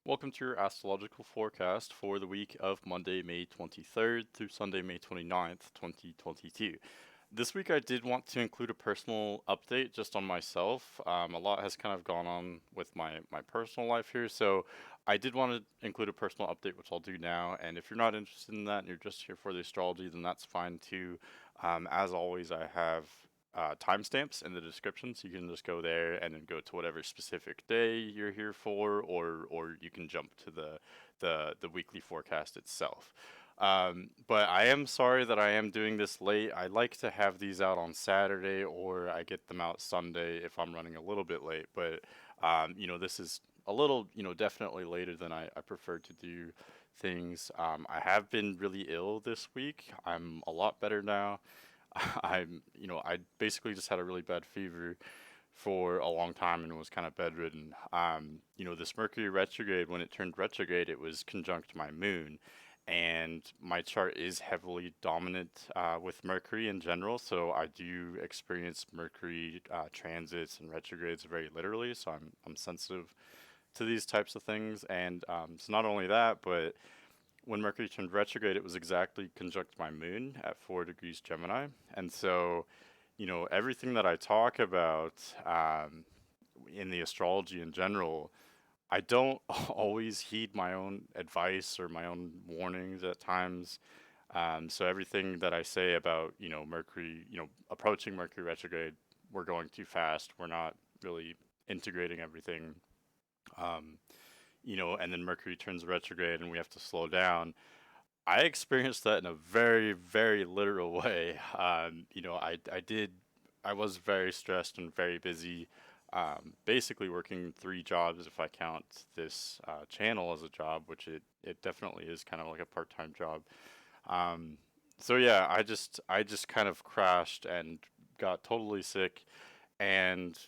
Welcome to your astrological forecast for the week of Monday, May 23rd through Sunday, May 29th, 2022. This week I did want to include a personal update just on myself. A lot has kind of gone on with my personal life here, so I did want to include a personal update, which I'll do now. And if you're not interested in that and you're just here for the astrology, then that's fine too. As always, I have timestamps in the description, so you can just go there and then go to whatever specific day you're here for, or you can jump to the weekly forecast itself. But I am sorry that I am doing this late. I like to have these out on Saturday, or I get them out Sunday if I'm running a little bit late. But this is a little, definitely later than I prefer to do things. I have been really ill this week. I'm a lot better now. I basically just had a really bad fever for a long time and was kind of bedridden. This Mercury retrograde, when it turned retrograde, it was conjunct my moon. And my chart is heavily dominant with Mercury in general, so I do experience Mercury transits and retrogrades very literally. So I'm sensitive to these types of things, and so not only that, but when Mercury turned retrograde, it was exactly conjunct my moon at 4 degrees Gemini. And so, everything that I talk about in the astrology in general, I don't always heed my own advice or my own warnings at times. So everything that I say about, Mercury, approaching Mercury retrograde, we're going too fast. We're not really integrating everything. Um, and then Mercury turns retrograde and we have to slow down. I experienced that in a very, very literal way. I was very stressed and very busy, basically working three jobs if I count this channel as a job, which it definitely is kind of like a part-time job. Um, so yeah, I just kind of crashed and got totally sick, and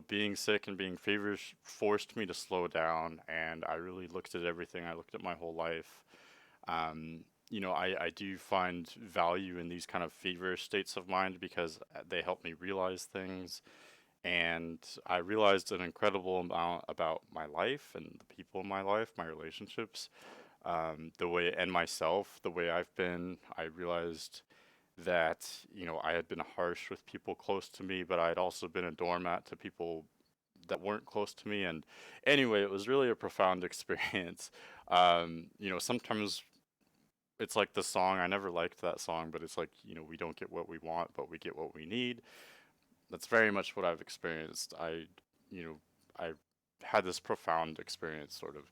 being sick and being feverish forced me to slow down, and I really looked at everything. I looked at my whole life. I do find value in these kind of feverish states of mind because they help me realize things. And I realized an incredible amount about my life and the people in my life, my relationships, the way, and myself, the way I've been. I realized that, I had been harsh with people close to me, but I had also been a doormat to people that weren't close to me. And anyway, it was really a profound experience. Sometimes it's like the song, I never liked that song, but it's like, we don't get what we want, but we get what we need. That's very much what I've experienced. You know, I had this profound experience, sort of.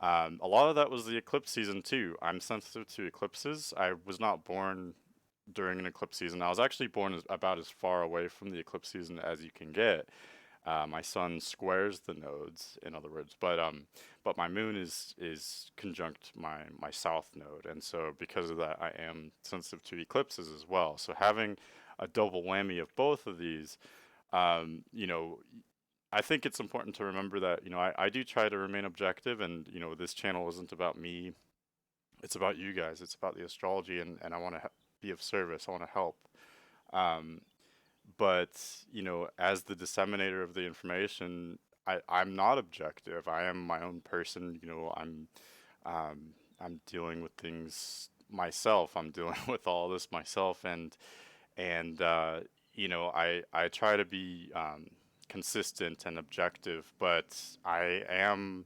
A lot of that was the eclipse season too. I'm sensitive to eclipses. I was not born during an eclipse season. I was actually born about as far away from the eclipse season as you can get. My sun squares the nodes, in other words, but my moon is conjunct my south node, and so because of that, I am sensitive to eclipses as well. So having a double whammy of both of these, um, you know, I think it's important to remember that I do try to remain objective, and this channel isn't about me. It's about you guys. It's about the astrology, and I want to be of service. I want to help. Um, but as the disseminator of the information, I'm not objective. I am my own person. I'm dealing with things myself. I'm dealing with all this myself, and I try to be consistent and objective, but I am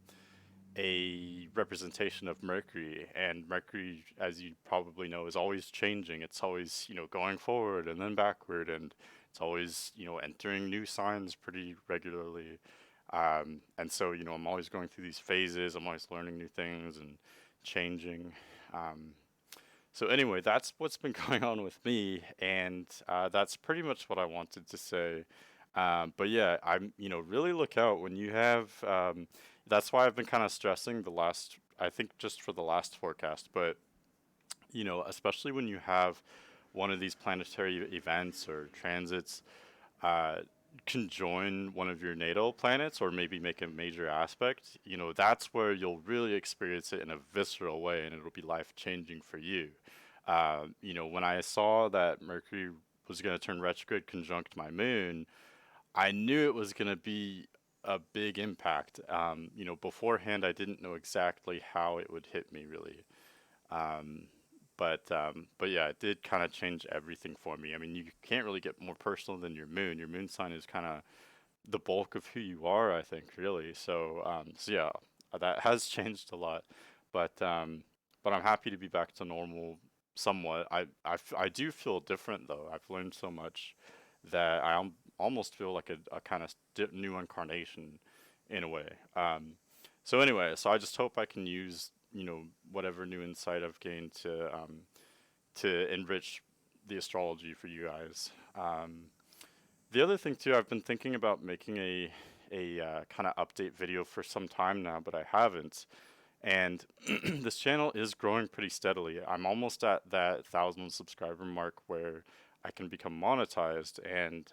a representation of Mercury, and Mercury, as you probably know, is always changing. It's always, going forward and then backward, and it's always, entering new signs pretty regularly. And so, I'm always going through these phases. I'm always learning new things and changing. Um, so anyway, that's what's been going on with me, and that's pretty much what I wanted to say. But yeah, really look out when you have. That's why I've been kind of stressing the last, I think just for the last forecast, but especially when you have one of these planetary events or transits uh, conjoin one of your natal planets or maybe make a major aspect, that's where you'll really experience it in a visceral way, and it'll be life changing for you. When I saw that Mercury was going to turn retrograde conjunct my moon, I knew it was going to be a big impact. Beforehand, I didn't know exactly how it would hit me really. Um, but yeah, it did kind of change everything for me. I mean, you can't really get more personal than your moon. Your moon sign is kind of the bulk of who you are, I think, really. So yeah, that has changed a lot. But um, but I'm happy to be back to normal somewhat. I do feel different though. I've learned so much that almost feel like a kind of new incarnation in a way. So anyway, so I just hope I can use whatever new insight I've gained to enrich the astrology for you guys. The other thing too, I've been thinking about making a kind of update video for some time now, but I haven't. And this channel is growing pretty steadily. I'm almost at that 1,000 subscriber mark where I can become monetized, and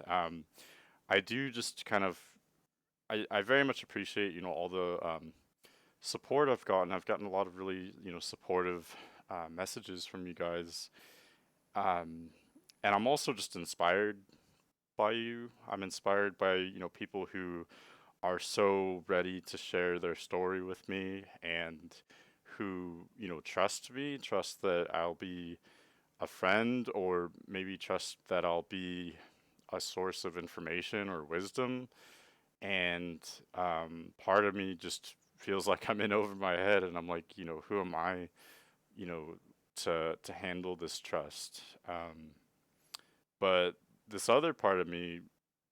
I do just kind of I very much appreciate all the support I've gotten. I've gotten a lot of really supportive messages from you guys, um, and I'm also just inspired by you. I'm inspired by people who are so ready to share their story with me, and who trust me, trust that I'll be a friend, or maybe trust that I'll be a source of information or wisdom. And part of me just feels like I'm in over my head, and I'm like, who am I, you know, to handle this trust? But this other part of me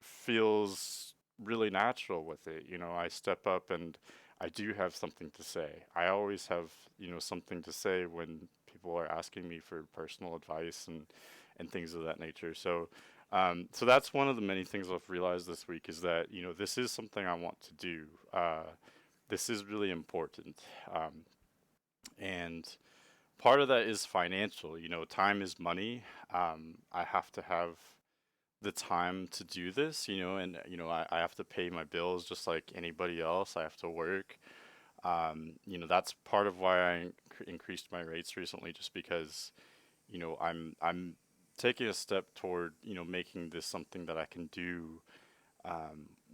feels really natural with it. I step up and I do have something to say. I always have, something to say when people are asking me for personal advice and things of that nature. So that's one of the many things I've realized this week, is that, this is something I want to do. This is really important. And part of that is financial. Time is money. I have to have the time to do this, and I have to pay my bills just like anybody else. I have to work. That's part of why I increased my rates recently, just because I'm taking a step toward making this something that I can do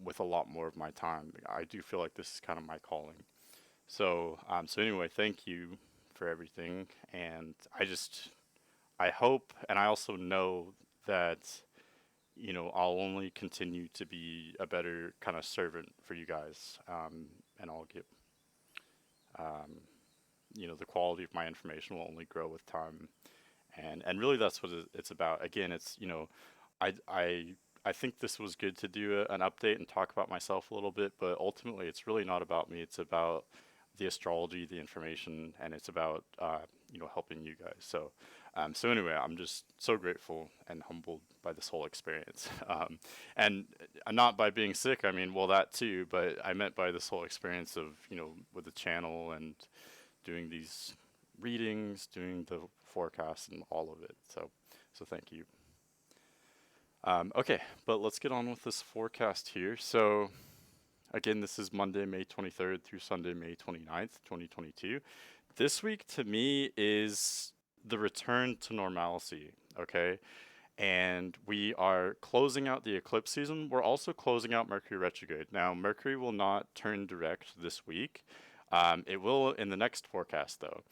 with a lot more of my time. I do feel like this is kind of my calling. So anyway, thank you for everything, and I hope, and I also know that I'll only continue to be a better kind of servant for you guys, and I'll get, um, the quality of my information will only grow with time, and really that's what it's about. Again, it's I I I think this was good to do an update and talk about myself a little bit, but ultimately it's really not about me. It's about the astrology, the information, and it's about helping you guys. So anyway, I'm just so grateful and humbled by this whole experience, and not by being sick. I mean, well, that too, but I meant by this whole experience of with the channel and doing these readings, doing the forecast, and all of it. So thank you. Okay, but let's get on with this forecast here. So again, this is Monday, May 23rd through Sunday, May 29th, 2022. This week to me is the return to normalcy, okay? And we are closing out the eclipse season. We're also closing out Mercury retrograde. Now, Mercury will not turn direct this week. It will in the next forecast, though.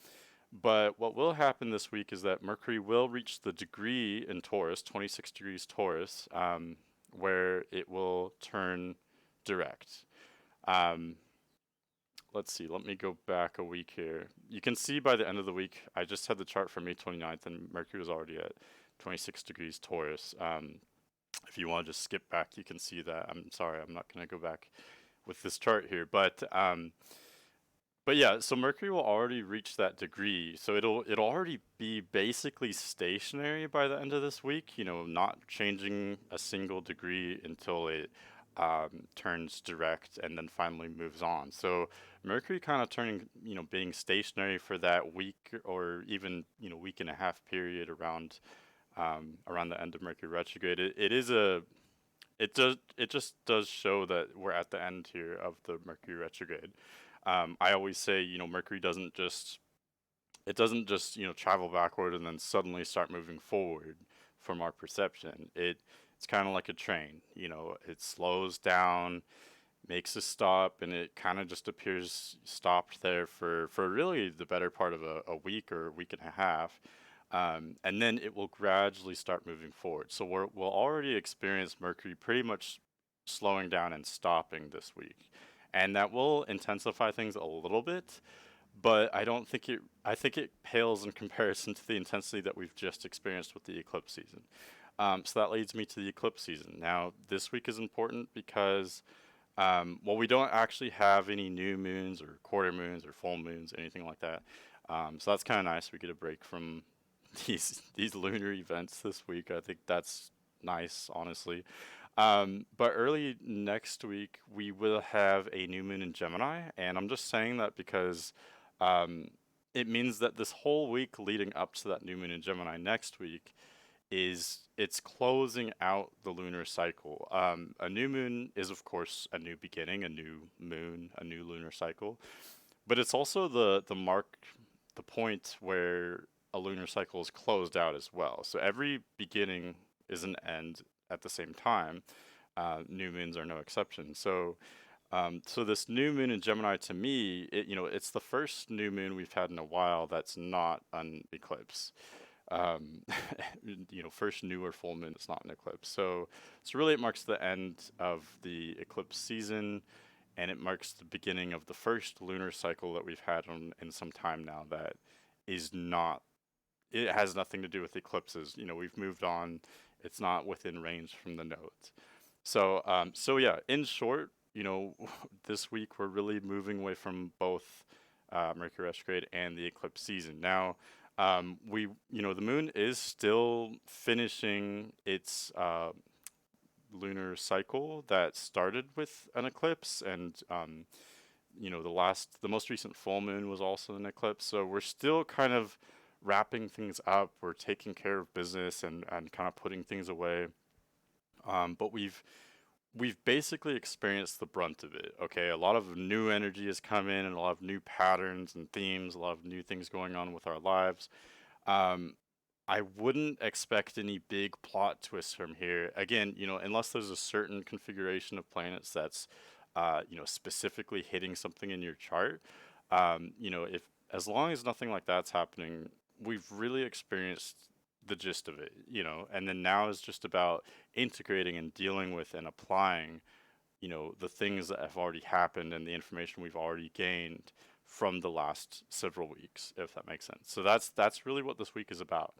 But what will happen this week is that Mercury will reach the degree in Taurus, 26 degrees Taurus, where it will turn direct. Um, let's see, let me go back a week here. You can see by the end of the week, I just had the chart for May 29th, and Mercury was already at 26 degrees Taurus. If you want to just skip back, you can see that. I'm sorry, I'm not going to go back with this chart here, but yeah, so Mercury will already reach that degree, so it'll already be basically stationary by the end of this week. Not changing a single degree until it turns direct and then finally moves on. So Mercury kind of turning, being stationary for that week, or even week and a half period around the end of Mercury retrograde. It just does show that we're at the end here of the Mercury retrograde. I always say, Mercury doesn't just travel backward and then suddenly start moving forward from our perception. It's kind of like a train. It slows down, makes a stop, and it kind of just appears stopped there for really the better part of a week or a week and a half. And then it will gradually start moving forward. So we'll already experience Mercury pretty much slowing down and stopping this week. And that will intensify things a little bit, but I don't think it, I think it pales in comparison to the intensity that we've just experienced with the eclipse season. So that leads me to the eclipse season. Now, this week is important because, well, we don't actually have any new moons or quarter moons or full moons, anything like that. So that's kind of nice. We get a break from these lunar events this week. I think that's nice, honestly. But early next week, we will have a new moon in Gemini, and I'm just saying that because um, it means that this whole week leading up to that new moon in Gemini next week is it's closing out the lunar cycle. A new moon is, of course, a new beginning, a new moon, a new lunar cycle, but it's also the point where a lunar cycle is closed out as well. So every beginning is an end at the same time. New moons are no exception. So this new moon in Gemini, to me, it's the first new moon we've had in a while that's not an eclipse. Um, first new or full moon that's not an eclipse. So really, it marks the end of the eclipse season, and it marks the beginning of the first lunar cycle that we've had in some time now that is not. It has nothing to do with eclipses. We've moved on. It's not within range from the nodes. So yeah, in short, this week we're really moving away from both Mercury retrograde and the eclipse season. Now, the moon is still finishing its lunar cycle that started with an eclipse, and the most recent full moon was also an eclipse. So we're still kind of wrapping things up. We're taking care of business and kind of putting things away. But we've basically experienced the brunt of it. Okay, a lot of new energy has come in, and a lot of new patterns and themes, a lot of new things going on with our lives. Um, I wouldn't expect any big plot twists from here. Again, unless there's a certain configuration of planets that's, specifically hitting something in your chart. If as long as nothing like that's happening, we've really experienced the gist of it. And then now is just about integrating and dealing with and applying, the things that have already happened and the information we've already gained from the last several weeks, if that makes sense. So that's really what this week is about.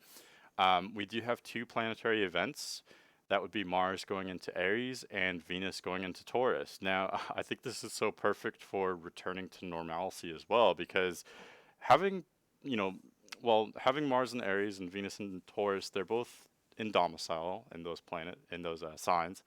We do have two planetary events. That would be Mars going into Aries and Venus going into Taurus. Now, I think this is so perfect for returning to normalcy as well, because having, you know, having Mars in Aries and Venus in Taurus, they're both in domicile in those signs.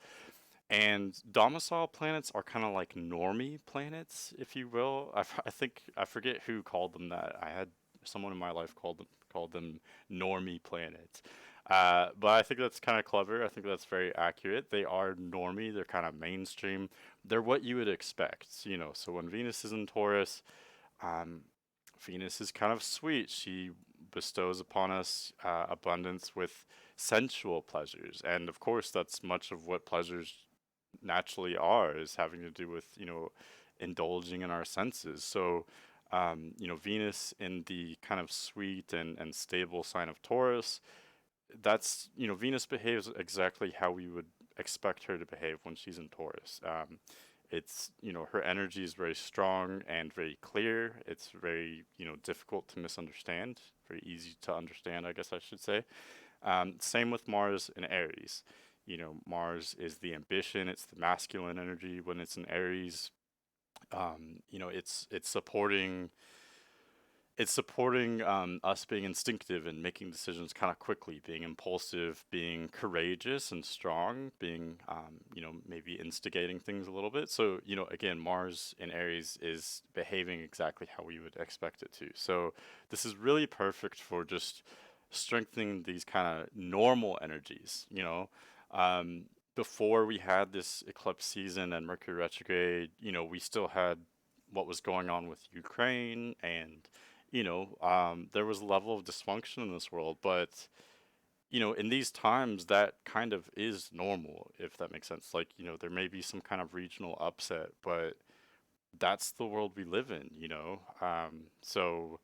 And domicile planets are kind of like normie planets, if you will. I think I forget who called them that. I had someone in my life called them normie planets. But I think that's kind of clever. I think that's very accurate. They are normie. They're kind of mainstream. They're what you would expect. So when Venus is in Taurus, um, Venus is kind of sweet. She bestows upon us abundance with sensual pleasures, and of course, that's much of what pleasures naturally are, is having to do with indulging in our senses. So Venus in the kind of sweet and stable sign of Taurus, that's Venus behaves exactly how we would expect her to behave when she's in Taurus. It's her energy is very strong and very clear. It's very difficult to misunderstand, very easy to understand, I guess I should say. Same with Mars in Aries. Mars is the ambition, it's the masculine energy. When it's in Aries, it's supporting us being instinctive and making decisions kind of quickly, being impulsive, being courageous and strong, being maybe instigating things a little bit. So again, Mars in Aries is behaving exactly how we would expect it to. So this is really perfect for just strengthening these kind of normal energies. Before we had this eclipse season and Mercury retrograde, we still had what was going on with Ukraine, and there was a level of dysfunction in this world, but in these times, that kind of is normal, if that makes sense. Like, there may be some kind of regional upset, but that's the world we live in. So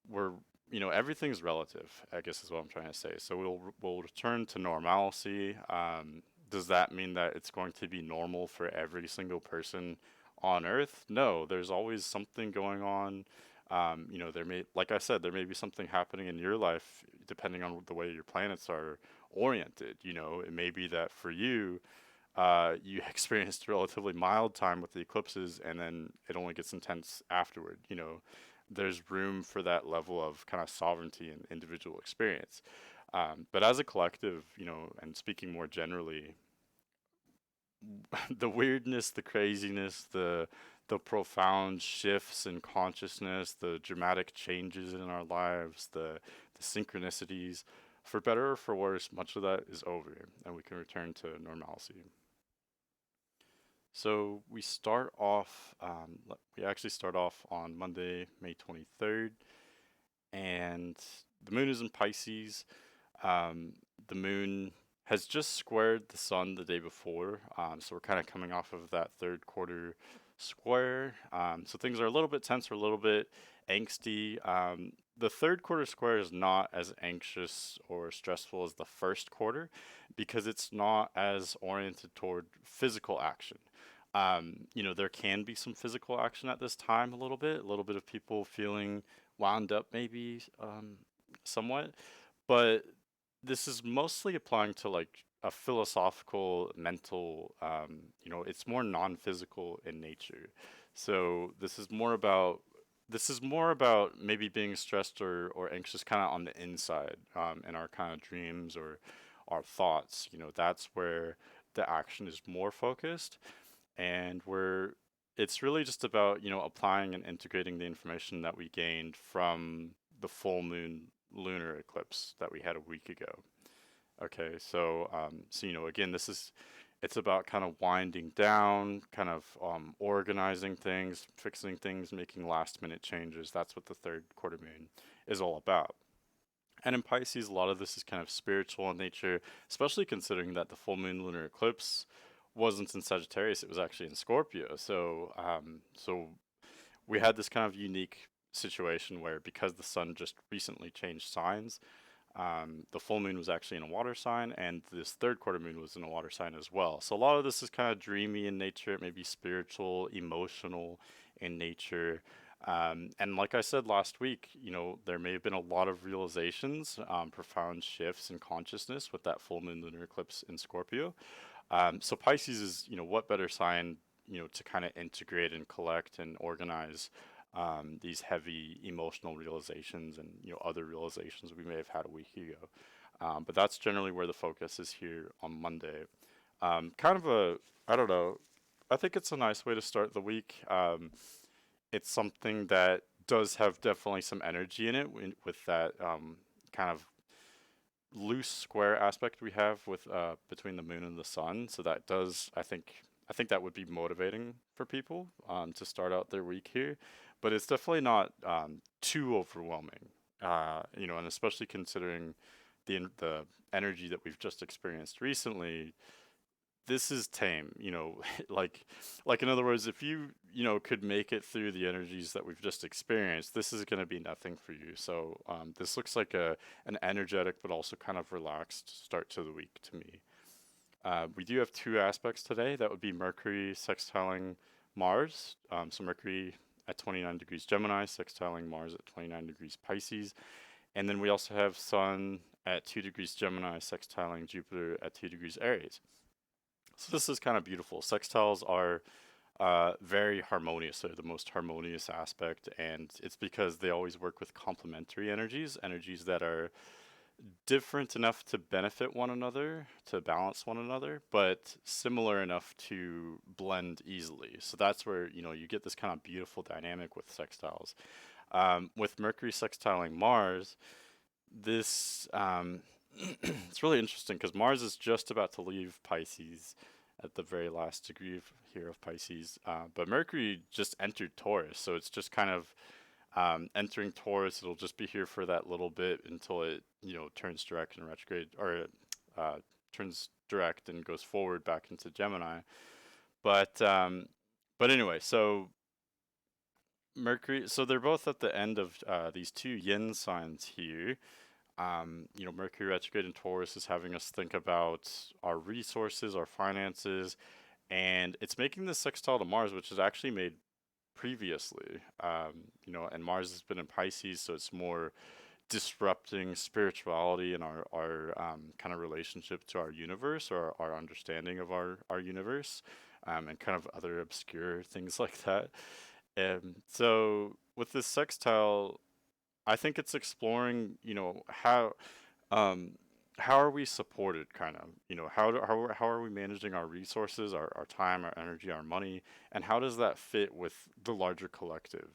we're, everything's relative, I guess is what I'm trying to say. So we'll return to normalcy. Does that mean that it's going to be normal for every single person on Earth? No, there's always something going on. Like I said, there may be something happening in your life depending on the way your planets are oriented. It may be that for you, you experienced a relatively mild time with the eclipses, and then it only gets intense afterward. There's room for that level of kind of sovereignty and individual experience. But as a collective, and speaking more generally, the weirdness, the craziness, the profound shifts in consciousness, the dramatic changes in our lives, the synchronicities, for better or for worse, much of that is over, and we can return to normalcy. So we actually start off on Monday, May 23rd, and the moon is in Pisces. Um, the moon has just squared the sun the day before, so we're kind of coming off of that third quarter square. So things are a little bit tense or a little bit angsty. The third quarter square is not as anxious or stressful as the first quarter because it's not as oriented toward physical action. There can be some physical action at this time a little bit of people feeling wound up maybe somewhat, but this is mostly applying to like a philosophical, mental, it's more non-physical in nature. So this is more about maybe being stressed or anxious kind of on the inside, in our kind of dreams or our thoughts. That's where the action is more focused, and it's really just about applying and integrating the information that we gained from the full moon lunar eclipse that we had a week ago. Okay, so again, it's about kind of winding down, kind of organizing things, fixing things, making last minute changes. That's what the third quarter moon is all about. And in Pisces, a lot of this is kind of spiritual in nature, especially considering that the full moon lunar eclipse wasn't in Sagittarius; it was actually in Scorpio. So we had this kind of unique situation where, because the sun just recently changed signs, the full moon was actually in a water sign, and this third quarter moon was in a water sign as well. So a lot of this is kind of dreamy in nature, it may be spiritual, emotional in nature. And like I said last week, there may have been a lot of realizations, profound shifts in consciousness with that full moon lunar eclipse in Scorpio. So Pisces is, what better sign, to kind of integrate and collect and organize these heavy emotional realizations and other realizations we may have had a week ago. But that's generally where the focus is here on Monday. Kind of I don't know. I think it's a nice way to start the week. It's something that does have definitely some energy in it with that kind of loose square aspect we have with between the moon and the sun. So that does, I think that would be motivating for people to start out their week here, but it's definitely not too overwhelming. And especially considering the energy that we've just experienced recently, this is tame. Like in other words, if you could make it through the energies that we've just experienced, this is going to be nothing for you. So this looks like an energetic but also kind of relaxed start to the week to me. We do have two aspects today. That would be Mercury sextiling Mars. So Mercury at 29 degrees Gemini, sextiling Mars at 29 degrees Pisces. And then we also have Sun at 2 degrees Gemini, sextiling Jupiter at 2 degrees Aries. So this is kind of beautiful. Sextiles are very harmonious. They're the most harmonious aspect, and it's because they always work with complementary energies, energies that are different enough to benefit one another, to balance one another, but similar enough to blend easily. So that's where, you get this kind of beautiful dynamic with sextiles. With Mercury sextiling Mars, this it's really interesting because Mars is just about to leave Pisces at the very last degree here of Pisces, but Mercury just entered Taurus, so it's just kind of Entering Taurus, it'll just be here for that little bit until it, turns direct and retrograde, or uh, turns direct and goes forward back into Gemini. But anyway, so Mercury, so they're both at the end of these two yin signs here. Mercury retrograde in Taurus is having us think about our resources, our finances, and it's making this sextile to Mars, which is actually made previously. And Mars has been in Pisces, so it's more disrupting spirituality and our kind of relationship to our universe, or our understanding of our universe, and kind of other obscure things like that. So with this sextile, I think it's exploring, um, how are we supported, kind of, how are we managing our resources, our time, our energy, our money, and how does that fit with the larger collective?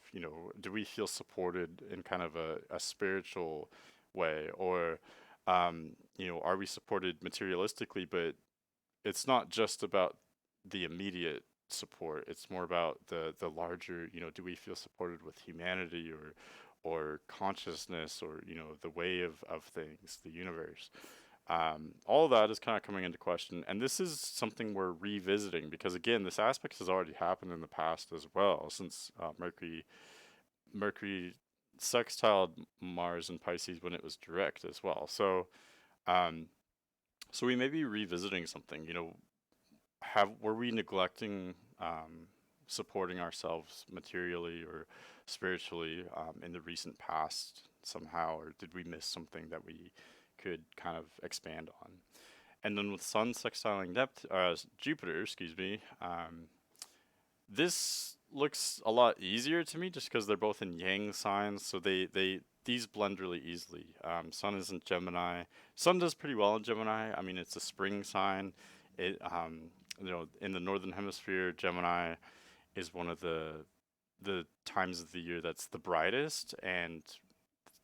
Do we feel supported in kind of a spiritual way, or, are we supported materialistically, but it's not just about the immediate support. It's more about the larger, do we feel supported with humanity, or consciousness, or the way of things, the universe. All of that is kind of coming into question, and this is something we're revisiting because, again, this aspect has already happened in the past as well, since Mercury sextiled Mars and Pisces when it was direct as well. Um, so we may be revisiting something. Have were we neglecting supporting ourselves materially or spiritually in the recent past somehow, or did we miss something that we could kind of expand on? And then with Sun sextiling Jupiter, excuse me, this looks a lot easier to me just because they're both in Yang signs, so these blend really easily. Sun is in Gemini. Sun does pretty well in Gemini. I mean, it's a spring sign. It in the northern hemisphere, Gemini is one of the times of the year that's the brightest, and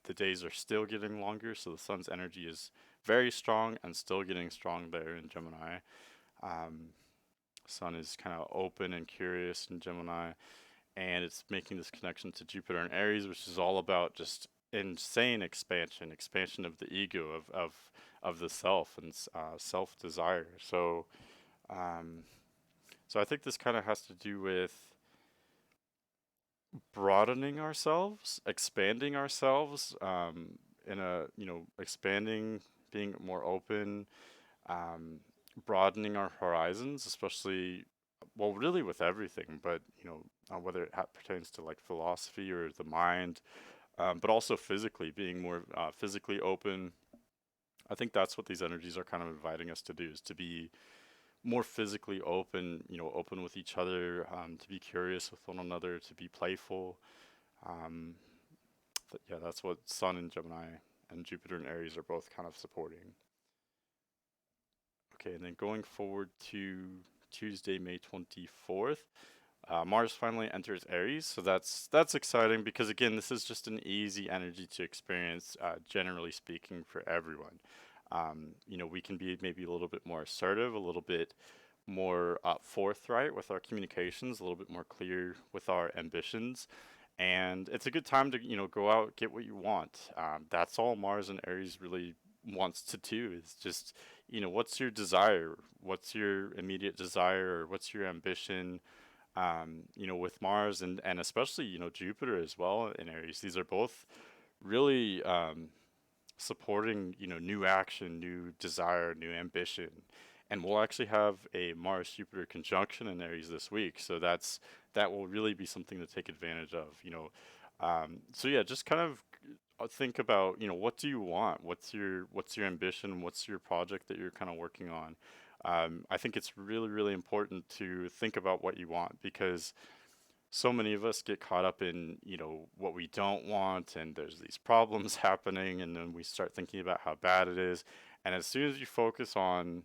the days are still getting longer, so the sun's energy is very strong and still getting strong there in Gemini. Um, Sun is kind of open and curious in Gemini, and it's making this connection to Jupiter and Aries, which is all about just insane expansion of the ego, of the self, and self desire. Um, so I think this kind of has to do with broadening ourselves, expanding ourselves, in a, expanding, being more open, um, broadening our horizons, especially, well, really with everything, but, whether it pertains to like philosophy or the mind, but also physically, being more physically open. I think that's what these energies are kind of inviting us to do, is to be more physically open, open with each other, to be curious with one another, to be playful. Um, yeah, that's what Sun in Gemini and Jupiter and Aries are both kind of supporting. Okay, and then going forward to Tuesday, May 24th, Mars finally enters Aries, so that's exciting because, again, this is just an easy energy to experience, generally speaking, for everyone. We can be maybe a little bit more assertive, a little bit more forthright with our communications, a little bit more clear with our ambitions, and it's a good time to go out, get what you want. That's all Mars and Aries really wants to do, is just, what's your desire, what's your immediate desire, or what's your ambition. With Mars and especially Jupiter as well in Aries, these are both really supporting new action, new desire, new ambition. And we'll actually have a Mars Jupiter conjunction in Aries this week, so that will really be something to take advantage of. So yeah, just kind of think about, what do you want? What's your ambition? What's your project that you're kind of working on? I think it's really, really important to think about what you want, because so many of us get caught up in, what we don't want, and there's these problems happening, and then we start thinking about how bad it is. And as soon as you focus on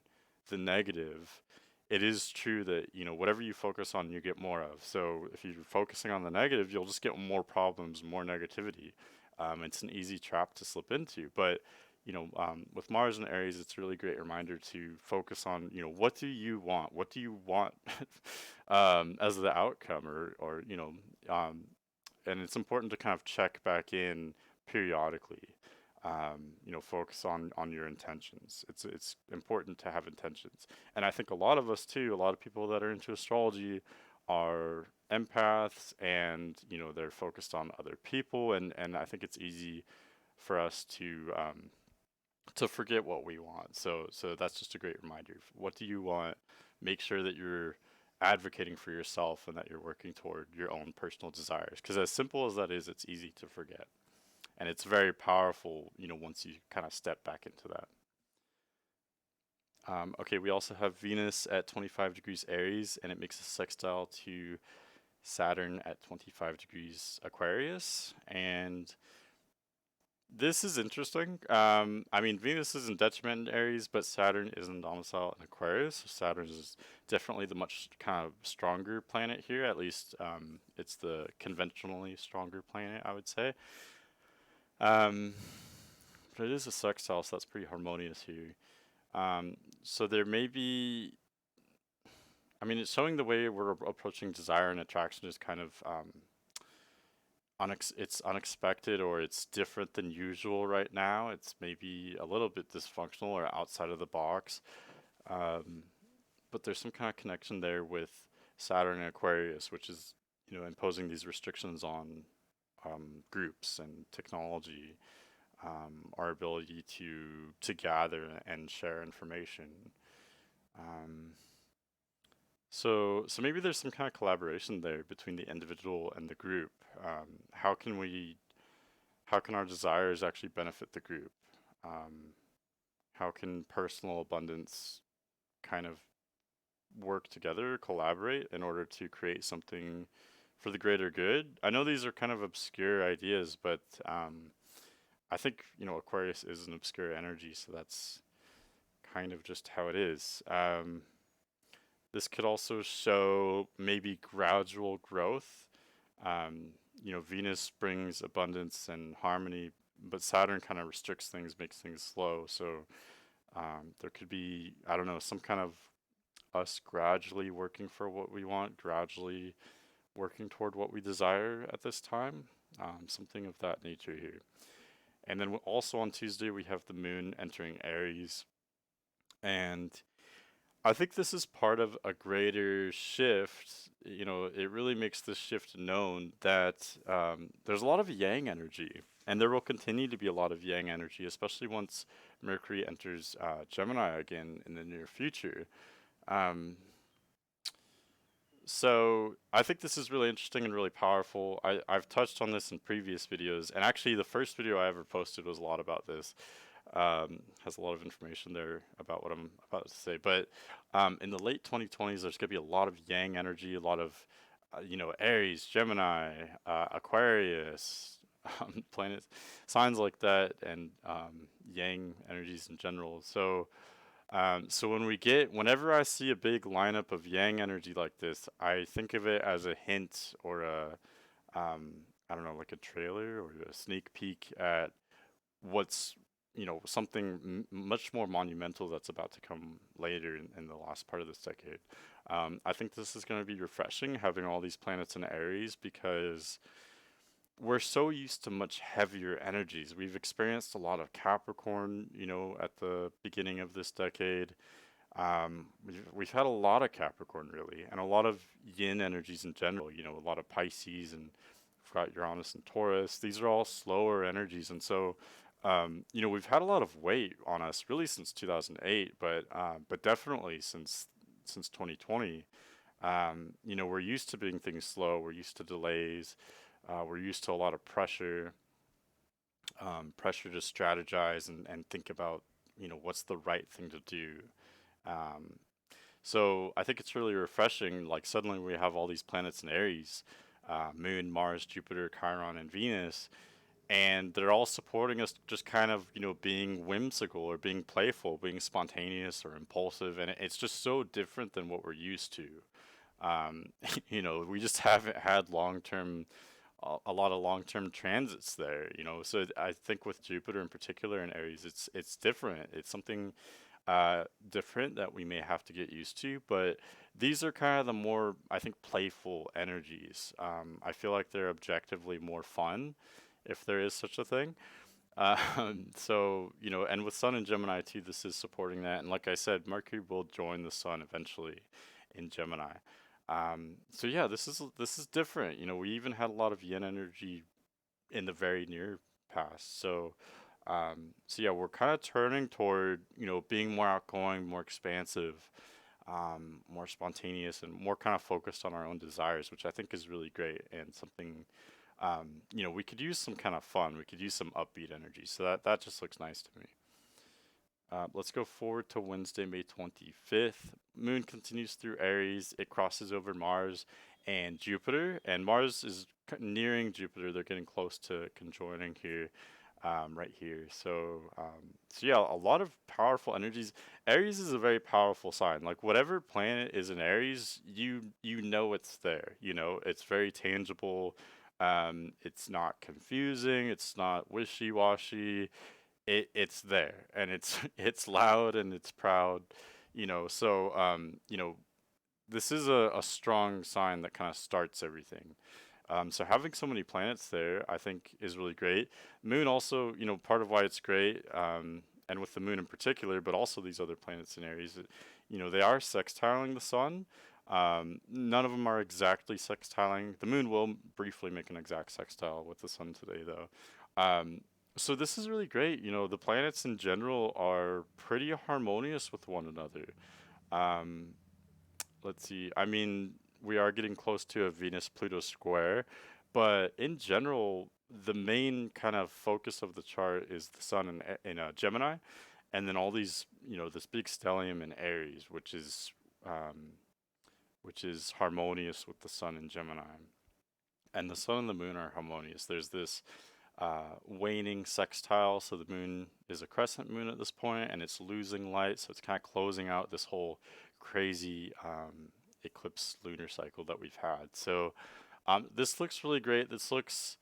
the negative, it is true that, whatever you focus on, you get more of. So if you're focusing on the negative, you'll just get more problems, more negativity. It's an easy trap to slip into. But with Mars and Aries, it's a really great reminder to focus on, what do you want? What do you want as the outcome, or um, and it's important to kind of check back in periodically. Focus on your intentions. It's important to have intentions, and I think a lot of us too, a lot of people that are into astrology are empaths, and they're focused on other people, and I think it's easy for us to forget what we want. So that's just a great reminder. What do you want? Make sure that you're advocating for yourself and that you're working toward your own personal desires. Because as simple as that is, it's easy to forget. And it's very powerful, once you kind of step back into that. Okay, we also have Venus at 25 degrees Aries, and it makes a sextile to Saturn at 25 degrees Aquarius. And this is interesting. I mean, Venus is in detriment in Aries, but Saturn is in domicile in Aquarius. So Saturn is definitely the much kind of stronger planet here. At least it's the conventionally stronger planet, I would say. Um, but it is a sextile, so that's pretty harmonious here. So there may be, I mean, it's showing the way we're approaching desire and attraction is kind of it's unexpected, or it's different than usual right now. It's maybe a little bit dysfunctional or outside of the box. Um, but there's some kind of connection there with Saturn and Aquarius, which is, imposing these restrictions on groups and technology, our ability to gather and share information. Um, so maybe there's some kind of collaboration there between the individual and the group. How can how can our desires actually benefit the group? Um, how can personal abundance kind of work together, collaborate in order to create something for the greater good? I know these are kind of obscure ideas, but I think, Aquarius is an obscure energy, so that's kind of just how it is. This could also show maybe gradual growth. Venus brings abundance and harmony, but Saturn kind of restricts things, makes things slow. So there could be, I don't know, some kind of us gradually working for what we want, gradually working toward what we desire at this time. Something of that nature here. And then also on Tuesday, we have the moon entering Aries. And I think this is part of a greater shift. It really makes this shift known that there's a lot of yang energy, and there will continue to be a lot of yang energy, especially once Mercury enters Gemini again in the near future. Um, so I think this is really interesting and really powerful. I've touched on this in previous videos, and actually the first video I ever posted was a lot about this. Has a lot of information there about what I'm about to say. But in the late 2020s, there's going to be a lot of yang energy, a lot of, Aries, Gemini, Aquarius, planets, signs like that, and yang energies in general. So whenever I see a big lineup of yang energy like this, I think of it as a hint or I don't know, like a trailer or a sneak peek at what's, something much more monumental that's about to come later in the last part of this decade. I think this is going to be refreshing having all these planets in Aries, because we're so used to much heavier energies. We've experienced a lot of Capricorn, at the beginning of this decade. We've had a lot of Capricorn really, and a lot of yin energies in general. A lot of Pisces, and we've got Uranus and Taurus. These are all slower energies, and so we've had a lot of weight on us really since 2008, but definitely since 2020. We're used to being things slow. We're used to delays. We're used to a lot of pressure, pressure to strategize and think about, what's the right thing to do. Um, so I think it's really refreshing. Like suddenly we have all these planets in Aries, Moon, Mars, Jupiter, Chiron, and Venus, and they're all supporting us just kind of, being whimsical or being playful, being spontaneous or impulsive, and it's just so different than what we're used to. Um, we just haven't had a lot of long-term transits there, so I think with Jupiter in particular in Aries, it's different. It's something different that we may have to get used to, but these are kind of the more, I think, playful energies. I feel like they're objectively more fun, if there is such a thing. So, and with Sun and Gemini too, this is supporting that. And like I said, Mercury will join the Sun eventually in Gemini. So yeah, this is different. We even had a lot of Yin energy in the very near past. So yeah, we're kind of turning toward, being more outgoing, more expansive, more spontaneous, and more kind of focused on our own desires, which I think is really great and something, we could use some kind of fun. We could use some upbeat energy. So that just looks nice to me. Let's go forward to Wednesday, May 25th. Moon continues through Aries. It crosses over Mars and Jupiter, and Mars is nearing Jupiter. They're getting close to conjoining here, right here. So yeah, a lot of powerful energies. Aries is a very powerful sign. Like whatever planet is in Aries, you know it's there. It's very tangible. It's not confusing. It's not wishy-washy. It's there, and it's it's loud and it's proud. So this is a strong sign that kind of starts everything. So having so many planets there, I think, is really great. Moon also, part of why it's great, and with the moon in particular, but also these other planets in Aries, they are sextiling the sun. None of them are exactly sextiling. The moon will briefly make an exact sextile with the sun today, though. So this is really great. The planets in general are pretty harmonious with one another. Um, let's see. I mean, we are getting close to a Venus-Pluto square, but in general, the main kind of focus of the chart is the sun in Gemini, and then all these, this big stellium in Aries, which is harmonious with the sun in Gemini, and the sun and the moon are harmonious. There's this waning sextile, so the moon is a crescent moon at this point, and it's losing light, so it's kind of closing out this whole crazy eclipse lunar cycle that we've had. So this looks really great. This looks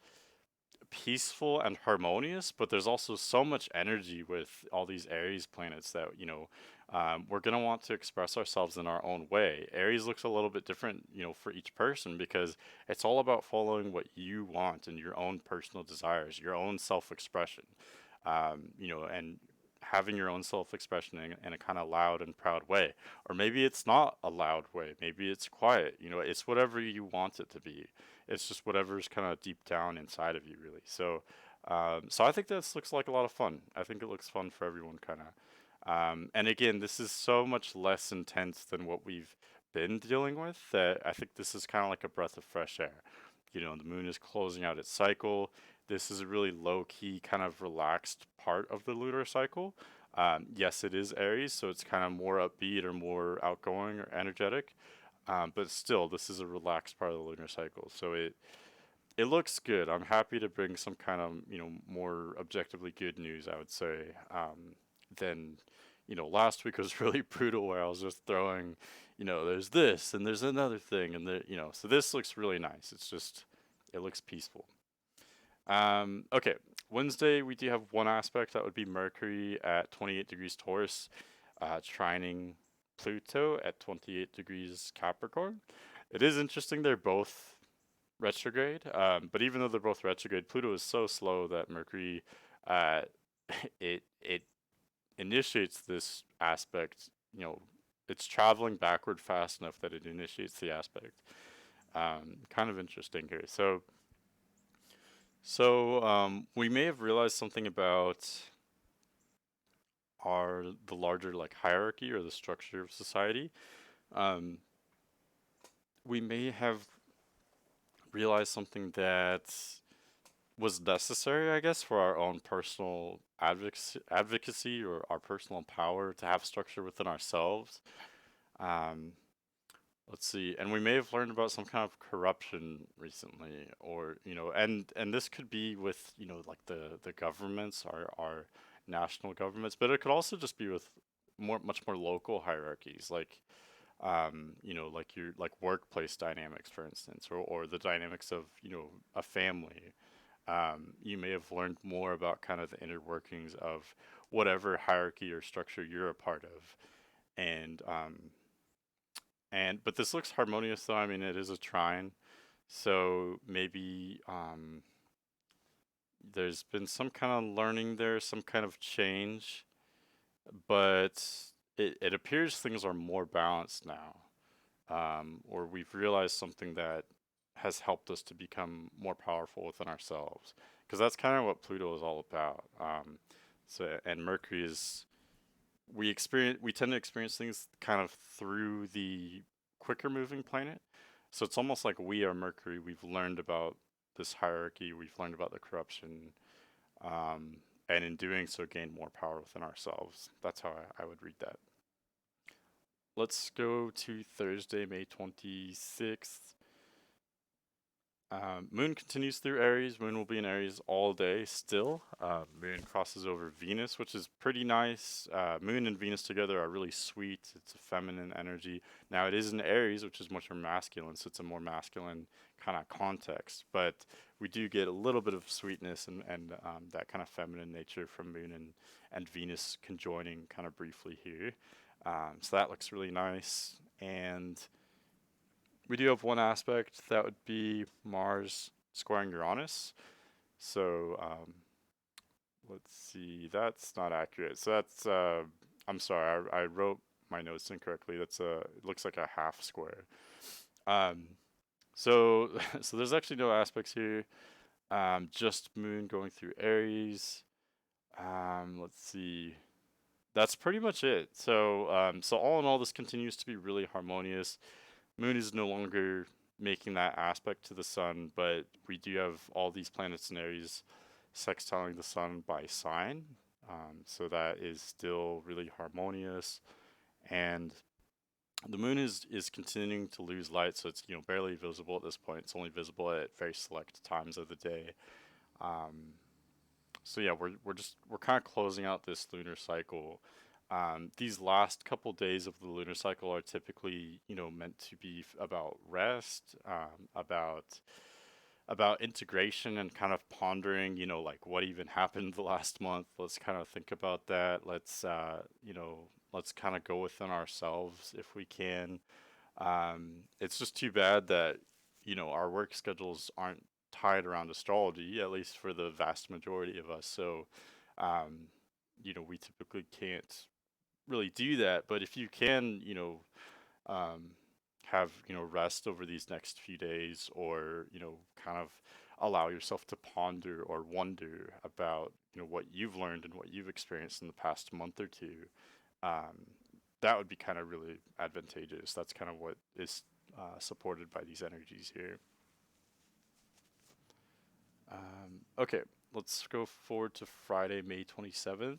peaceful and harmonious, but there's also so much energy with all these Aries planets that, we're going to want to express ourselves in our own way. Aries looks a little bit different, for each person because it's all about following what you want and your own personal desires, your own self-expression, and having your own self-expression in a kind of loud and proud way. Or maybe it's not a loud way. Maybe it's quiet. It's whatever you want it to be. It's just whatever's kind of deep down inside of you, really. So I think this looks like a lot of fun. I think it looks fun for everyone, kind of. And again, this is so much less intense than what we've been dealing with that I think this is kind of like a breath of fresh air. The moon is closing out its cycle. This is a really low key, kind of relaxed part of the lunar cycle. Yes, it is Aries, so it's kind of more upbeat or more outgoing or energetic. But still, this is a relaxed part of the lunar cycle. So it looks good. I'm happy to bring some kind of, more objectively good news, I would say, than, last week was really brutal where I was just throwing, there's this and there's another thing and so this looks really nice. It looks peaceful. Okay, Wednesday we do have one aspect that would be Mercury at 28 degrees Taurus, trining Pluto at 28 degrees Capricorn. It is interesting they're both retrograde, but even though they're both retrograde, Pluto is so slow that Mercury, uh, it initiates this aspect. It's traveling backward fast enough that it initiates the aspect. Kind of interesting here. So we may have realized something about the larger like hierarchy or the structure of society. Um, we may have realized something that was necessary, I guess, for our own personal advocacy or our personal power to have structure within ourselves. Um, let's see, and we may have learned about some kind of corruption recently, or and this could be with like the governments, our national governments, but it could also just be with much more local hierarchies, like like your like workplace dynamics, for instance, or the dynamics of a family. You may have learned more about kind of the inner workings of whatever hierarchy or structure you're a part of, and But this looks harmonious though. I mean, it is a trine, so maybe there's been some kind of learning there, some kind of change, but it appears things are more balanced now, or we've realized something that has helped us to become more powerful within ourselves, because that's kind of what Pluto is all about. And Mercury is we tend to experience things kind of through the quicker moving planet. So it's almost like we are Mercury. We've learned about this hierarchy. We've learned about the corruption, um, and in doing so, gain more power within ourselves. That's how I would read that. Let's go to Thursday, May 26th. Moon continues through Aries. Moon will be in Aries all day still. Moon crosses over Venus, which is pretty nice. Moon and Venus together are really sweet. It's a feminine energy. Now it is in Aries, which is much more masculine, so it's a more masculine kind of context. But we do get a little bit of sweetness and that kind of feminine nature from Moon and Venus conjoining kind of briefly here. So that looks really nice. And we do have one aspect that would be Mars squaring Uranus. So let's see, that's not accurate. So that's I'm sorry, I wrote my notes incorrectly. It looks like a half square. Um, so so there's actually no aspects here. Just Moon going through Aries. Let's see. That's pretty much it. So all in all, this continues to be really harmonious. Moon is no longer making that aspect to the sun, but we do have all these planets in Aries sextiling the sun by sign. So that is still really harmonious. And the moon is continuing to lose light, so it's barely visible at this point. It's only visible at very select times of the day. Um, so yeah, we're kind of closing out this lunar cycle. These last couple days of the lunar cycle are typically, meant to be about rest, about integration and kind of pondering, like what even happened the last month. Let's kind of think about that. Let's kind of go within ourselves if we can. It's just too bad that, our work schedules aren't tied around astrology, at least for the vast majority of us. So, um, we typically can't really do that. But if you can, um, have rest over these next few days, or kind of allow yourself to ponder or wonder about what you've learned and what you've experienced in the past month or two, um, that would be kind of really advantageous. That's kind of what is supported by these energies here. Okay, let's go forward to Friday, May 27th.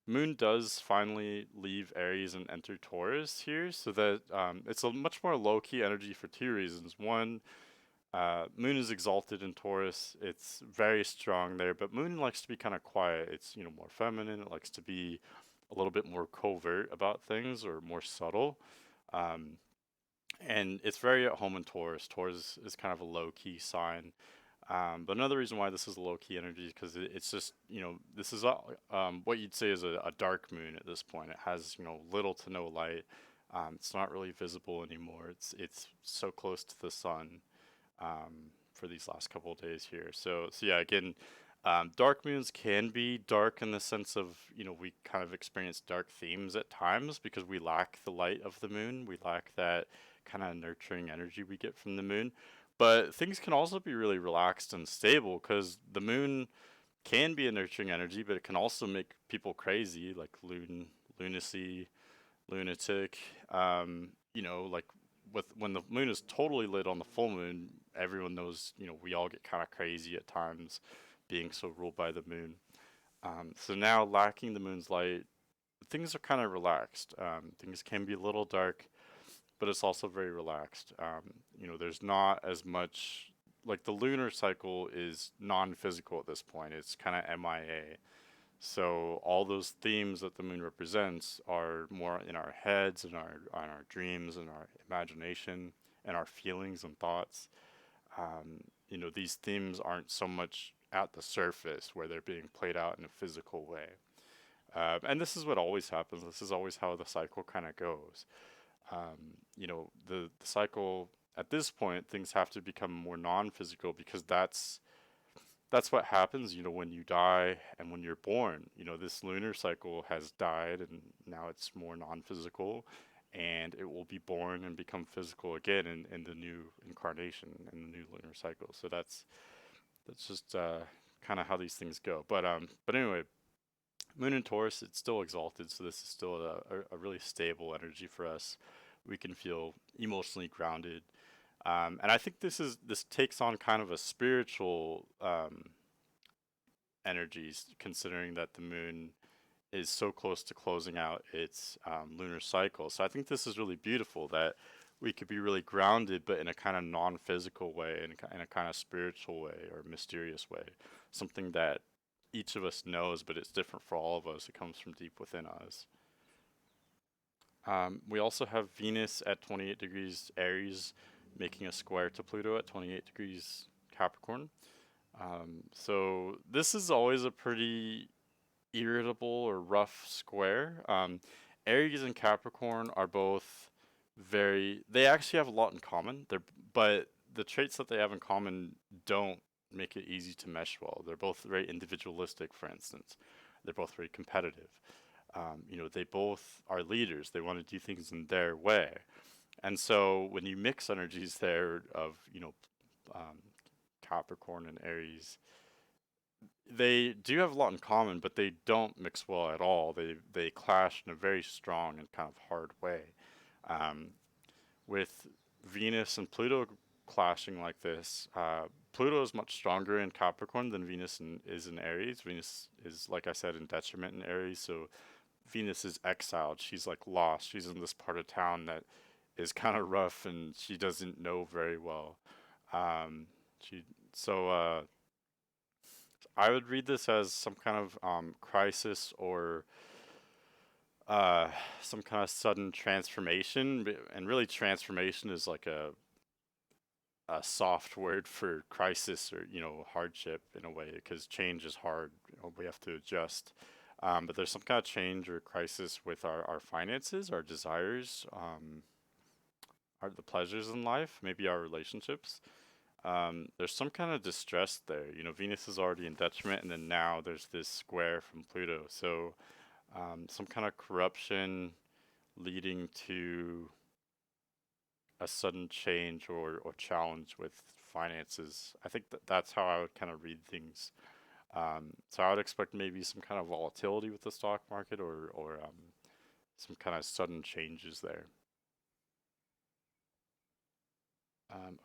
Moon does finally leave Aries and enter Taurus here, so that it's a much more low-key energy for two reasons. One, Moon is exalted in Taurus; it's very strong there, but Moon likes to be kind of quiet. It's more feminine. It likes to be a little bit more covert about things, or more subtle. Um, and it's very at home in Taurus. Taurus is kind of a low-key sign. But another reason why this is a low key energy is because it's just, this is what you'd say is a dark moon at this point. It has, little to no light. It's not really visible anymore. It's so close to the sun for these last couple of days here. So yeah, again, dark moons can be dark in the sense of, we kind of experience dark themes at times because we lack the light of the moon. We lack that kind of nurturing energy we get from the moon. But things can also be really relaxed and stable because the moon can be a nurturing energy, but it can also make people crazy, like lunacy, lunatic. Like when the moon is totally lit on the full moon, everyone knows, we all get kind of crazy at times, being so ruled by the moon. So now lacking the moon's light, things are kind of relaxed. Things can be a little dark, but it's also very relaxed. There's not as much, like the lunar cycle is non-physical at this point. It's kind of MIA. So all those themes that the moon represents are more in our heads and our dreams and our imagination and our feelings and thoughts. These themes aren't so much at the surface where they're being played out in a physical way. And this is what always happens. This is always how the cycle kind of goes. The cycle at this point, things have to become more non-physical because that's what happens, when you die and when you're born. This lunar cycle has died and now it's more non-physical, and it will be born and become physical again in the new incarnation in the new lunar cycle. So that's just kind of how these things go. But anyway, Moon in Taurus, it's still exalted, so this is still a really stable energy for us. We can feel emotionally grounded. And I think this takes on kind of a spiritual energies, considering that the moon is so close to closing out its lunar cycle. So I think this is really beautiful that we could be really grounded, but in a kind of non-physical way, in a kind of spiritual way or mysterious way, something that each of us knows, but it's different for all of us. It comes from deep within us. We also have Venus at 28 degrees Aries, making a square to Pluto at 28 degrees Capricorn. So this is always a pretty irritable or rough square. Aries and Capricorn are both they actually have a lot in common. But the traits that they have in common don't make it easy to mesh well. They're both very individualistic, for instance. They're both very competitive. They both are leaders. They want to do things in their way. And so when you mix energies there of, um, Capricorn and Aries, they do have a lot in common, but they don't mix well at all. They clash in a very strong and kind of hard way. Um, with Venus and Pluto clashing like this, Pluto is much stronger in Capricorn than Venus is in Aries. Venus is, like I said, in detriment in Aries, so Venus is exiled. She's like lost. She's in this part of town that is kind of rough and she doesn't know very well. Um, she so I would read this as some kind of crisis or uh, some kind of sudden transformation. And really, transformation is like a soft word for crisis or hardship in a way, because change is hard. We have to adjust. But there's some kind of change or crisis with our finances, our desires, the pleasures in life, maybe our relationships. There's some kind of distress there. Venus is already in detriment, and then now there's this square from Pluto. So some kind of corruption leading to a sudden change or challenge with finances. I think that's how I would kind of read things. So I would expect maybe some kind of volatility with the stock market or some kind of sudden changes there.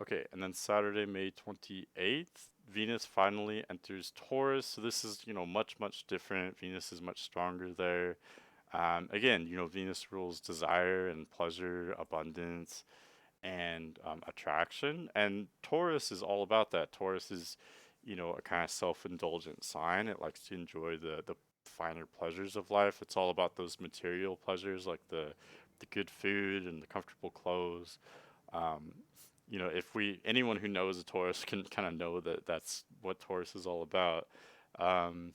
Okay, and then Saturday, May 28th, Venus finally enters Taurus. So this is, much, much different. Venus is much stronger there. Again, Venus rules desire and pleasure, abundance, and attraction. And Taurus is all about that. Taurus is, a kind of self-indulgent sign. It likes to enjoy the finer pleasures of life. It's all about those material pleasures like the good food and the comfortable clothes. Um, if anyone who knows a Taurus can kind of know that that's what Taurus is all about. Um,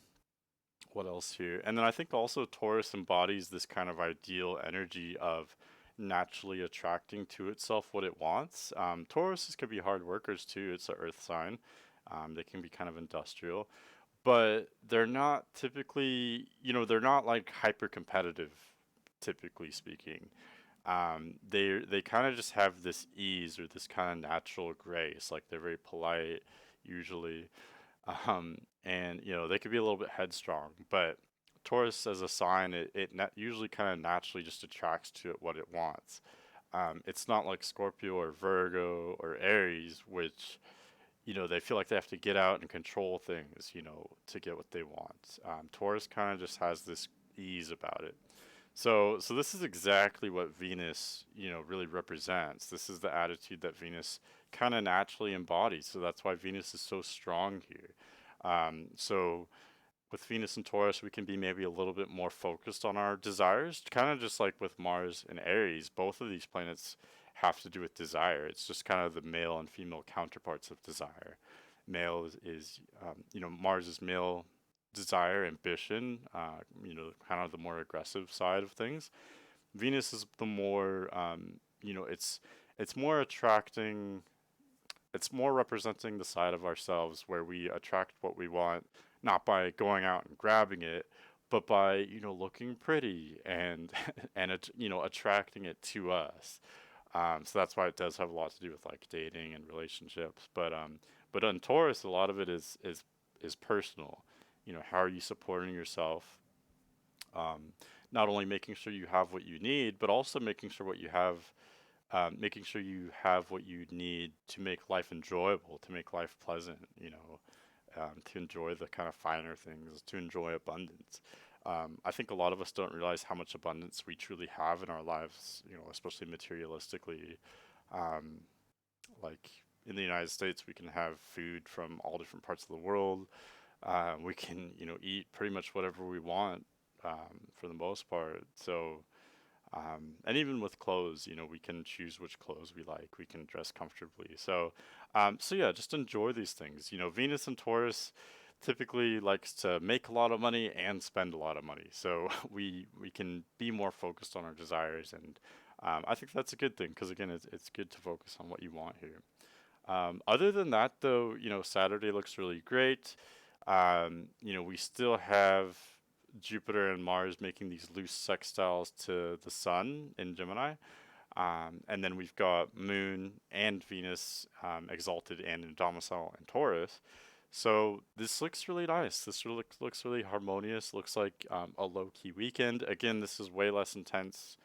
what else here? And then I think also Taurus embodies this kind of ideal energy of naturally attracting to itself what it wants. Tauruses can be hard workers too. It's an earth sign. They can be kind of industrial, but they're not typically, they're not like hyper competitive, typically speaking. They kind of just have this ease or this kind of natural grace. Like they're very polite usually, and they could be a little bit headstrong. But Taurus as a sign, it usually kind of naturally just attracts to it what it wants. It's not like Scorpio or Virgo or Aries, which they feel like they have to get out and control things, to get what they want. Taurus kind of just has this ease about it. So this is exactly what Venus, really represents. This is the attitude that Venus kind of naturally embodies. So that's why Venus is so strong here. So with Venus and Taurus, we can be maybe a little bit more focused on our desires, kind of just like with Mars and Aries. Both of these planets have to do with desire. It's just kind of the male and female counterparts of desire. Male is Mars is male, desire, ambition, kind of the more aggressive side of things. Venus is the more, it's more attracting, it's more representing the side of ourselves where we attract what we want, not by going out and grabbing it, but by, looking pretty and, and it, attracting it to us. So that's why it does have a lot to do with like dating and relationships. But on Taurus, a lot of it is personal. How are you supporting yourself? Um, Not only making sure you have what you need, but also making sure you have what you need to make life enjoyable, to make life pleasant. To enjoy the kind of finer things, to enjoy abundance. I think a lot of us don't realize how much abundance we truly have in our lives, especially materialistically. Um, like in the United States, we can have food from all different parts of the world. We can, eat pretty much whatever we want for the most part. And even with clothes, we can choose which clothes we like. We can dress comfortably. So yeah, just enjoy these things. Venus and Taurus typically likes to make a lot of money and spend a lot of money. So we can be more focused on our desires, and I think that's a good thing because again, it's good to focus on what you want here. Other than that, though, Saturday looks really great. We still have Jupiter and Mars making these loose sextiles to the Sun in Gemini. And then we've got Moon and Venus exalted and in domicile in Taurus. So this looks really nice. This really looks really harmonious. Looks like a low-key weekend. Again, this is way less intense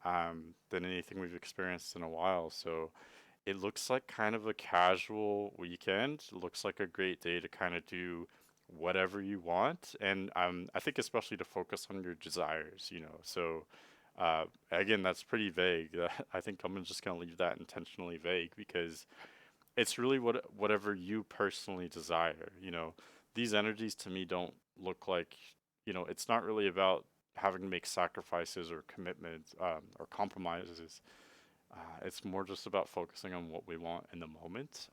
than anything we've experienced in a while. So it looks like kind of a casual weekend. It looks like a great day to kind of do whatever you want, and I think especially to focus on your desires. Again, that's pretty vague. I think I'm just gonna leave that intentionally vague because it's really whatever you personally desire. These energies to me don't look like, it's not really about having to make sacrifices or commitments or compromises. It's more just about focusing on what we want in the moment.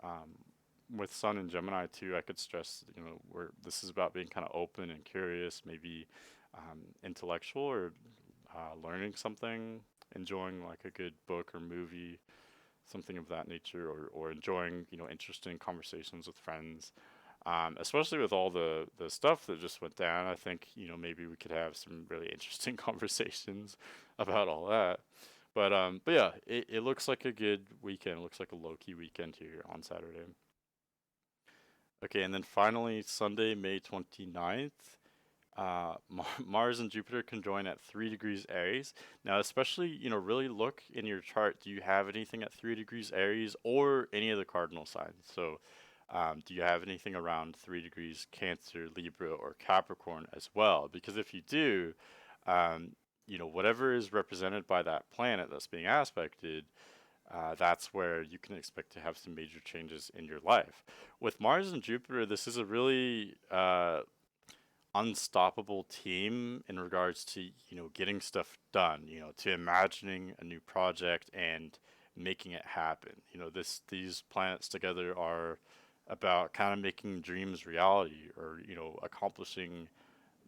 With Sun and Gemini too, I could stress, where this is about being kind of open and curious, maybe intellectual or learning something, enjoying like a good book or movie, something of that nature, or enjoying, interesting conversations with friends. Especially with all the stuff that just went down, I think, maybe we could have some really interesting conversations about all that. But yeah, it looks like a good weekend. It looks like a low-key weekend here on Saturday. Okay, and then finally, Sunday, May 29th, Mars and Jupiter conjoin at 3 degrees Aries. Now, especially, really look in your chart. Do you have anything at 3 degrees Aries or any of the cardinal signs? So, do you have anything around 3 degrees Cancer, Libra, or Capricorn as well? Because if you do, um, whatever is represented by that planet that's being aspected, that's where you can expect to have some major changes in your life. With Mars and Jupiter, this is a really unstoppable team in regards to getting stuff done. To imagining a new project and making it happen. These planets together are about kind of making dreams reality, or accomplishing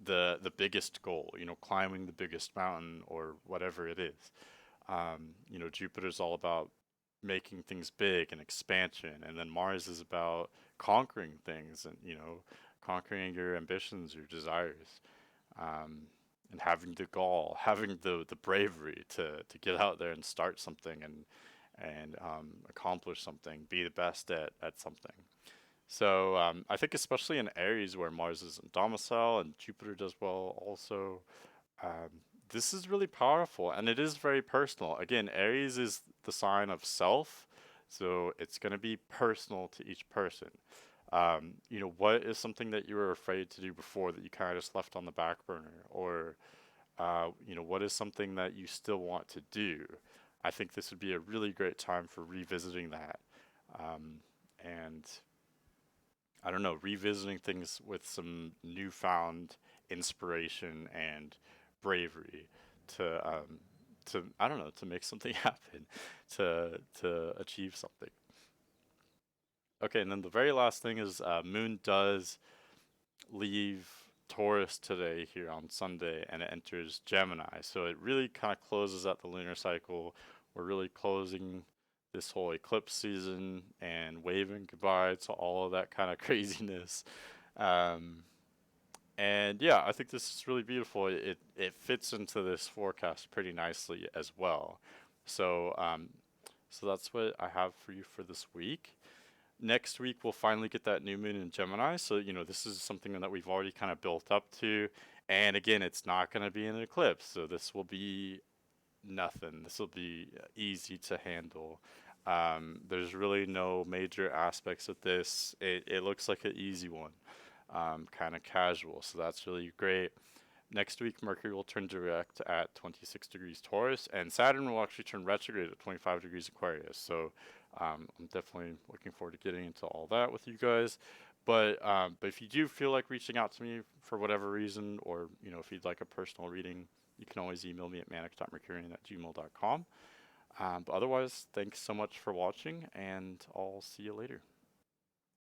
the biggest goal. Climbing the biggest mountain or whatever it is. Jupiter's all about making things big and expansion, and then Mars is about conquering things and conquering your ambitions, your desires, um, and having the gall, having the bravery to get out there and start something and accomplish something, be the best at something. So I think especially in Aries where Mars is in domicile and Jupiter does well also, um, this is really powerful and it is very personal. Again, Aries is the sign of self, so it's going to be personal to each person. What is something that you were afraid to do before that you kind of just left on the back burner? Or, what is something that you still want to do? I think this would be a really great time for revisiting that. And I don't know, revisiting things with some newfound inspiration and bravery to I don't know, to make something happen, to achieve something. Okay, and then the very last thing is Moon does leave Taurus today here on Sunday, and it enters Gemini. So it really kind of closes out the lunar cycle. We're really closing this whole eclipse season and waving goodbye to all of that kind of craziness. Um, and yeah, I think this is really beautiful. It fits into this forecast pretty nicely as well. So so that's what I have for you for this week. Next week we'll finally get that new moon in Gemini. So this is something that we've already kind of built up to. And again, it's not going to be an eclipse, so this will be nothing. This will be easy to handle. There's really no major aspects of this. It looks like an easy one, kind of casual. So that's really great. Next week, Mercury will turn direct at 26 degrees Taurus, and Saturn will actually turn retrograde at 25 degrees Aquarius. So I'm definitely looking forward to getting into all that with you guys. But if you do feel like reaching out to me for whatever reason, or if you'd like a personal reading, you can always email me at manic.mercurian@gmail.com. But otherwise, thanks so much for watching, and I'll see you later.